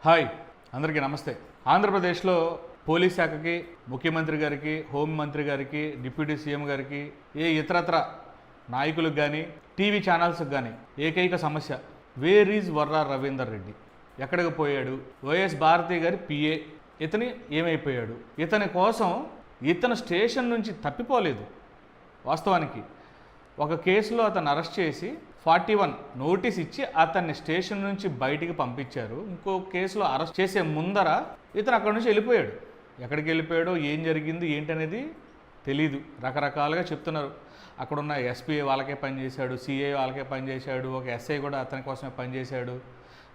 Hi అందరికీ నమస్తే. ఆంధ్రప్రదేశ్లో పోలీస్ శాఖకి, ముఖ్యమంత్రి గారికి, హోంమంత్రి గారికి, డిప్యూటీ సీఎం గారికి, ఏ ఇతరత్ర నాయకులకు కానీ, టీవీ ఛానల్స్కి కానీ ఏకైక సమస్య, వేర్ ఈజ్ వర్రా రవీందర్ రెడ్డి? ఎక్కడికి పోయాడు? వైఎస్ భారతి గారి పిఏ ఇతని ఏమైపోయాడు? ఇతని కోసం ఇతను స్టేషన్ నుంచి తప్పిపోలేదు. వాస్తవానికి ఒక కేసులో అతను అరెస్ట్ చేసి 41 నోటీస్ ఇచ్చి అతన్ని స్టేషన్ నుంచి బయటికి పంపించారు. ఇంకో కేసులో అరెస్ట్ చేసే ముందర ఇతను అక్కడి నుంచి వెళ్ళిపోయాడు. ఎక్కడికి వెళ్ళిపోయాడో, ఏం జరిగింది ఏంటనేది తెలీదు. రకరకాలుగా చెప్తున్నారు. అక్కడున్న ఎస్పీ వాళ్ళకే పనిచేశాడు, సిఐ వాళ్ళకే పనిచేశాడు, ఒక ఎస్ఐ కూడా అతని కోసమే పనిచేశాడు.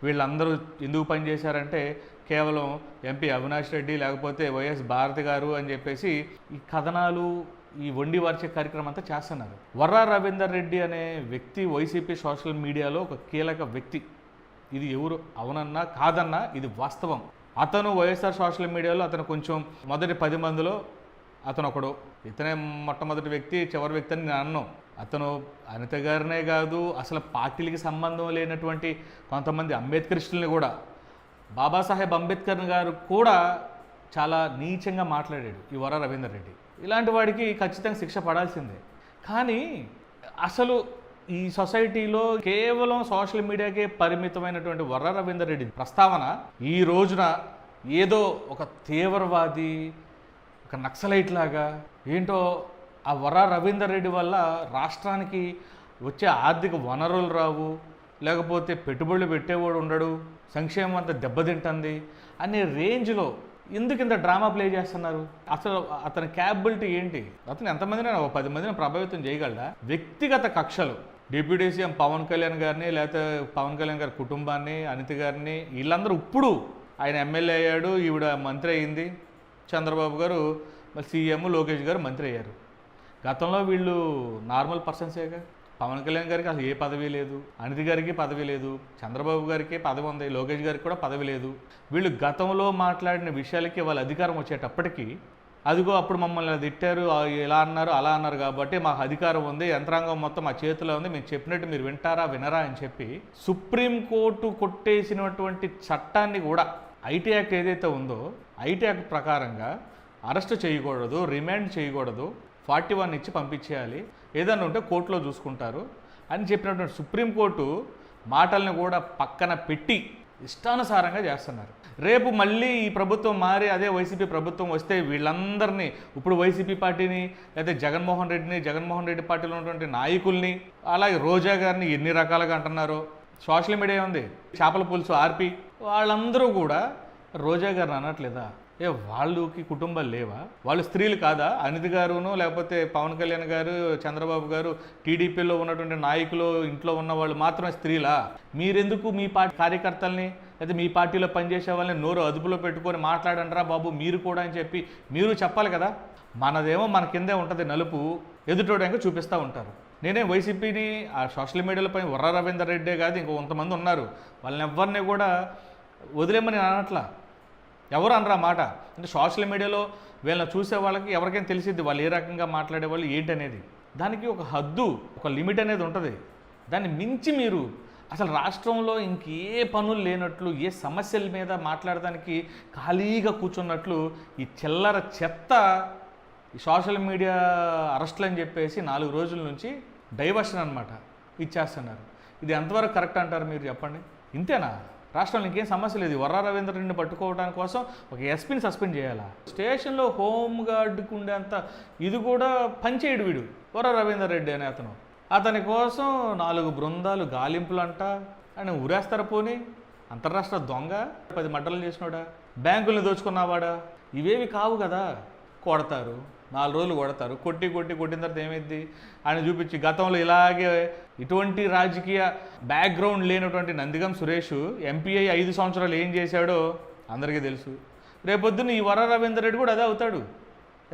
వీళ్ళందరూ ఎందుకు పనిచేశారంటే కేవలం ఎంపీ అవినాష్ రెడ్డి లేకపోతే వైఎస్ భారతి గారు అని చెప్పేసి ఈ కథనాలు, ఈ వండి వార్చే కార్యక్రమం అంతా చేస్తున్నారు. వర్రా రవీందర్ రెడ్డి అనే వ్యక్తి వైసీపీ సోషల్ మీడియాలో ఒక కీలక వ్యక్తి. ఇది ఎవరు అవునన్నా కాదన్నా ఇది వాస్తవం. అతను వైఎస్ఆర్ సోషల్ మీడియాలో అతను కొంచెం మొదటి 10 మందిలో అతను ఒకడు. ఇతనే మొట్టమొదటి వ్యక్తి, చివరి వ్యక్తి అని నేను అన్నాను. అతను అనిత గారినే కాదు, అసలు పార్టీలకి సంబంధం లేనటువంటి కొంతమంది అంబేద్కరిస్టుల్ని కూడా, బాబాసాహెబ్ అంబేద్కర్ గారు కూడా చాలా నీచంగా మాట్లాడాడు ఈ వర్రా రవీందర్ రెడ్డి. ఇలాంటి వాడికి ఖచ్చితంగా శిక్ష పడాల్సిందే. కానీ అసలు ఈ సొసైటీలో కేవలం సోషల్ మీడియాకే పరిమితమైనటువంటి వర్రా రవీందర్ రెడ్డి ప్రస్తావన ఈ రోజున ఏదో ఒక తీవ్రవాది, ఒక నక్సలైట్ లాగా ఏంటో ఆ వర్రా రవీందర్ రెడ్డి వల్ల రాష్ట్రానికి వచ్చే ఆర్థిక వనరులు రావు, లేకపోతే పెట్టుబడులు పెట్టేవాడు ఉండడు, సంక్షేమం అంతా దెబ్బతింటుంది అనే రేంజ్లో ఎందుకు ఇంత డ్రామా ప్లే చేస్తున్నారు? అసలు అతని క్యాపబిలిటీ ఏంటి? అతను ఎంతమందిని, 10 మందిని ప్రభావితం చేయగలడా? వ్యక్తిగత కక్షలు, డిప్యూటీ సీఎం పవన్ కళ్యాణ్ గారిని, లేకపోతే పవన్ కళ్యాణ్ గారి కుటుంబాన్ని, అనిత గారిని, వీళ్ళందరూ ఇప్పుడు ఆయన ఎమ్మెల్యే అయ్యాడు, ఈవిడ మంత్రి అయింది, చంద్రబాబు గారు మరి సీఎం, లోకేష్ గారు మంత్రి అయ్యారు. గతంలో వీళ్ళు నార్మల్ పర్సన్సేగా. పవన్ కళ్యాణ్ గారికి అసలు ఏ పదవి లేదు, అనిత గారికి పదవి లేదు, చంద్రబాబు గారికి పదవి ఉంది, లోకేష్ గారికి కూడా పదవి లేదు. వీళ్ళు గతంలో మాట్లాడిన విషయాలకి వాళ్ళ అధికారం వచ్చేటప్పటికీ అదిగో అప్పుడు మమ్మల్ని తిట్టారు, ఇలా అన్నారు, అలా అన్నారు కాబట్టి మాకు అధికారం ఉంది, యంత్రాంగం మొత్తం మా చేతిలో ఉంది, మేము చెప్పినట్టు మీరు వింటారా వినరా అని చెప్పి సుప్రీంకోర్టు కొట్టేసినటువంటి చట్టాన్ని కూడా, ఐటీ యాక్ట్ ఏదైతే ఉందో ఐటీ యాక్ట్ ప్రకారంగా అరెస్ట్ చేయకూడదు, రిమాండ్ చేయకూడదు, 41 ఇచ్చి పంపించేయాలి, ఏదన్నా ఉంటే కోర్టులో చూసుకుంటారు అని చెప్పినటువంటి సుప్రీంకోర్టు మాటల్ని కూడా పక్కన పెట్టి ఇష్టానుసారంగా చేస్తున్నారు. రేపు మళ్ళీ ఈ ప్రభుత్వం మారి అదే వైసీపీ ప్రభుత్వం వస్తే వీళ్ళందరినీ, ఇప్పుడు వైసీపీ పార్టీని, లేకపోతే జగన్మోహన్ రెడ్డి పార్టీలో ఉన్నటువంటి నాయకుల్ని, అలాగే రోజా గారిని ఎన్ని రకాలుగా అంటున్నారో సోషల్ మీడియా ఉంది, చేపల పులుసు ఆర్పి, వాళ్ళందరూ కూడా రోజా గారిని అనట్లేదా? వాళ్ళకి కుటుంబాలు లేవా? వాళ్ళు స్త్రీలు కాదా? అనిత గారును, లేకపోతే పవన్ కళ్యాణ్ గారు, చంద్రబాబు గారు, టీడీపీలో ఉన్నటువంటి నాయకులు ఇంట్లో ఉన్న వాళ్ళు మాత్రమే స్త్రీలా? మీరెందుకు మీ పార్టీ కార్యకర్తల్ని, అయితే మీ పార్టీలో పనిచేసే వాళ్ళని నోరు అదుపులో పెట్టుకొని మాట్లాడండిరా బాబు మీరు కూడా అని చెప్పి మీరు చెప్పాలి కదా. మనదేమో మన కిందే ఉంటుంది నలుపు, ఎదుటోడానికి చూపిస్తూ ఉంటారు. నేనే వైసీపీని ఆ సోషల్ మీడియాలో పైన వర్రా రవీందర్ రెడ్డే కాదు, ఇంకో కొంతమంది ఉన్నారు, వాళ్ళని ఎవరిని కూడా వదిలేమని అనట్లా. ఎవరు అనరా మాట. అంటే సోషల్ మీడియాలో వీళ్ళని చూసే వాళ్ళకి ఎవరికైనా తెలిసిద్ది వాళ్ళు ఏ రకంగా మాట్లాడేవాళ్ళు ఏంటనేది. దానికి ఒక హద్దు, ఒక లిమిట్ అనేది ఉంటుంది. దాన్ని మించి మీరు అసలు రాష్ట్రంలో ఇంకే పనులు లేనట్లు, ఏ సమస్యల మీద మాట్లాడడానికి ఖాళీగా కూర్చున్నట్లు ఈ చిల్లర చెత్త ఈ సోషల్ మీడియా అరెస్టులు అని చెప్పేసి 4 రోజుల నుంచి డైవర్షన్ అనమాట ఇచ్చేస్తున్నారు. ఇది ఎంతవరకు కరెక్ట్ అంటారు మీరు చెప్పండి? ఇంతేనా? రాష్ట్రంలో ఇంకేం సమస్య లేదు. వర్రా రవీందర్ రెడ్డిని పట్టుకోవడానికి కోసం ఒక ఎస్పీని సస్పెండ్ చేయాలా? స్టేషన్లో హోమ్ గార్డుకు ఉండేంత ఇది కూడా పనిచేయడు వీడు వర్రా రవీందర్ రెడ్డి అనే అతను. అతని కోసం 4 బృందాలు గాలింపులంట అని ఊరేస్తారు. పోనీ అంతర్రాష్ట్ర దొంగ, 10 మర్డర్లు చేసినోడా, బ్యాంకుల్ని దోచుకున్నవాడా? ఇవేవి కావు కదా. కొడతారు, 4 రోజులు కొడతారు, కొట్టిన తర్వాత ఏమైంది ఆయన చూపించి, గతంలో ఇలాగే ఇటువంటి రాజకీయ బ్యాక్గ్రౌండ్ లేనటువంటి నందిగం సురేష్ ఎంపీఐ 5 సంవత్సరాలు ఏం చేశాడో అందరికీ తెలుసు. రేపొద్దున ఈ వర్రా రవీందర్ రెడ్డి కూడా అదే అవుతాడు,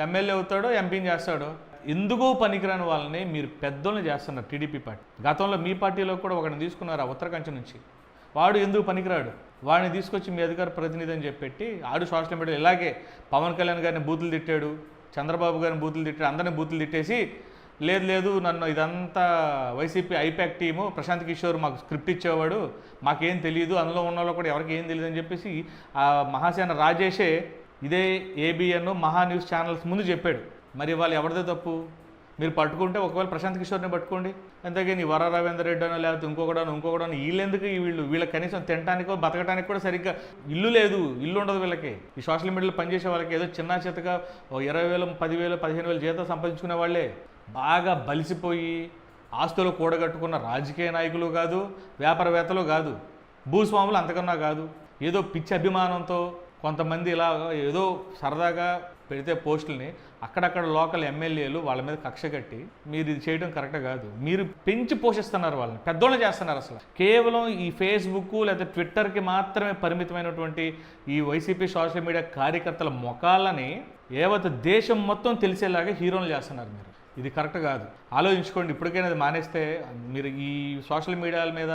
ఎమ్మెల్యే అవుతాడో, ఎంపీని చేస్తాడో. ఎందుకో పనికిరాని వాళ్ళని మీరు పెద్దోళ్ళని చేస్తున్నారు టీడీపీ పార్టీ. గతంలో మీ పార్టీలో కూడా ఒకరిని తీసుకున్నారు ఆ ఉత్తరకంచ నుంచి, వాడు ఎందుకు పనికిరాడు, వాడిని తీసుకొచ్చి మీ అధికార ప్రతినిధి అని చెప్పి ఆడు సోషల్ మీడియాలో ఇలాగే పవన్ కళ్యాణ్ గారిని బూతులు తిట్టాడు, చంద్రబాబు గారిని బూతులు తిట్టాడు, అందరిని బూతులు తిట్టేసి లేదు లేదు నన్ను ఇదంతా వైసీపీ ఐపాక్ టీము ప్రశాంత్ కిషోర్ మాకు స్క్రిప్ట్ ఇచ్చేవాడు, మాకేం తెలియదు, అందులో ఉన్న వాళ్ళు కూడా ఎవరికి ఏం తెలియదు అని చెప్పేసి ఆ మహాసేన రాజేషే ఇదే ఏబిఎన్ మహా న్యూస్ ఛానల్స్ ముందు చెప్పాడు. మరి వాళ్ళు ఎవరిదే తప్పు? మీరు పట్టుకుంటే ఒకవేళ ప్రశాంత్ కిషోర్ని పట్టుకోండి, అంతేగాని వర రవీందర్ రెడ్డి అనో లేకపోతే ఇంకొకడనో వీళ్ళెందుకు వీళ్ళకి కనీసం తినడానికో బతకడానికి కూడా సరిగ్గా ఇల్లు లేదు, ఇల్లు ఉండదు వీళ్ళకి. ఈ సోషల్ మీడియాలో పనిచేసే వాళ్ళకి ఏదో చిన్న చితగా 20,000 10,000 15,000 జీతం సంపాదించుకునే వాళ్ళే బాగా బలిసిపోయి ఆస్తులు కూడగట్టుకున్న రాజకీయ నాయకులు కాదు, వ్యాపారవేత్తలు కాదు, భూస్వాములు అంతకన్నా కాదు. ఏదో పిచ్చి అభిమానంతో కొంతమంది ఇలా ఏదో సరదాగా పెడితే పోస్టుల్ని అక్కడక్కడ లోకల్ ఎమ్మెల్యేలు వాళ్ళ మీద కక్ష కట్టి మీరు ఇది చేయడం కరెక్ట్ కాదు. మీరు పెంచి పోషిస్తున్నారు, వాళ్ళని పెద్దోళ్ళు చేస్తున్నారు. అసలు కేవలం ఈ ఫేస్బుక్ లేదా ట్విట్టర్కి మాత్రమే పరిమితమైనటువంటి ఈ వైసీపీ సోషల్ మీడియా కార్యకర్తల మొఖాలని యావత్ దేశం మొత్తం తెలిసేలాగా హీరోలు చేస్తున్నారు. మీరు ఇది కరెక్ట్ కాదు, ఆలోచించుకోండి. ఇప్పటికైనా అది మానేస్తే మీరు ఈ సోషల్ మీడియాల మీద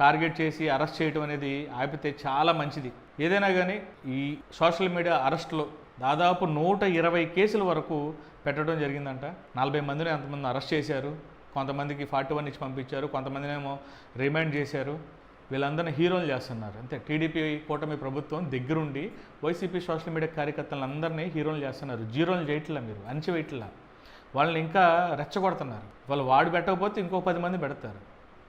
టార్గెట్ చేసి అరెస్ట్ చేయడం అనేది ఆపితే చాలా మంచిది. ఏదైనా కానీ ఈ సోషల్ మీడియా అరెస్ట్లో దాదాపు 120 కేసుల వరకు పెట్టడం జరిగిందంట. 40 మందిని అంతమంది అరెస్ట్ చేశారు, కొంతమందికి 41 ఇచ్చి పంపించారు, కొంతమందినేమో రిమాండ్ చేశారు. వీళ్ళందరినీ హీరోలు చేస్తున్నారు. అంతే, టీడీపీ కూటమి ప్రభుత్వం దగ్గరుండి వైసీపీ సోషల్ మీడియా కార్యకర్తలందరినీ హీరోలు చేస్తున్నారు. జీరోలు చేయట్లా, మీరు అణచివేయట్లా, వాళ్ళని ఇంకా రెచ్చగొడుతున్నారు. వాళ్ళు వాడు పెట్టకపోతే ఇంకో 10 మంది పెడతారు,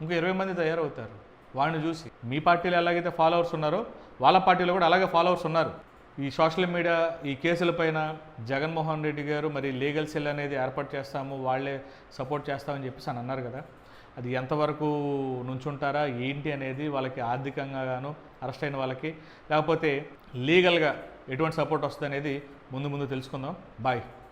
ఇంకో 20 మంది తయారవుతారు. వాడిని చూసి మీ పార్టీలో ఎలాగైతే ఫాలోవర్స్ ఉన్నారో వాళ్ళ పార్టీలో కూడా అలాగే ఫాలోవర్స్ ఉన్నారు. ఈ సోషల్ మీడియా ఈ కేసులపైన జగన్మోహన్ రెడ్డి గారు మరి లీగల్ సెల్ అనేది ఏర్పాటు చేస్తాము, వాళ్ళే సపోర్ట్ చేస్తామని చెప్పేసి అని అన్నారు కదా. అది ఎంతవరకు నుంచుంటారా ఏంటి అనేది వాళ్ళకి ఆర్థికంగా గాను అరెస్ట్ అయిన వాళ్ళకి, లేకపోతే లీగల్గా ఎటువంటి సపోర్ట్ వస్తుంది అనేది ముందు తెలుసుకుందాం. బాయ్.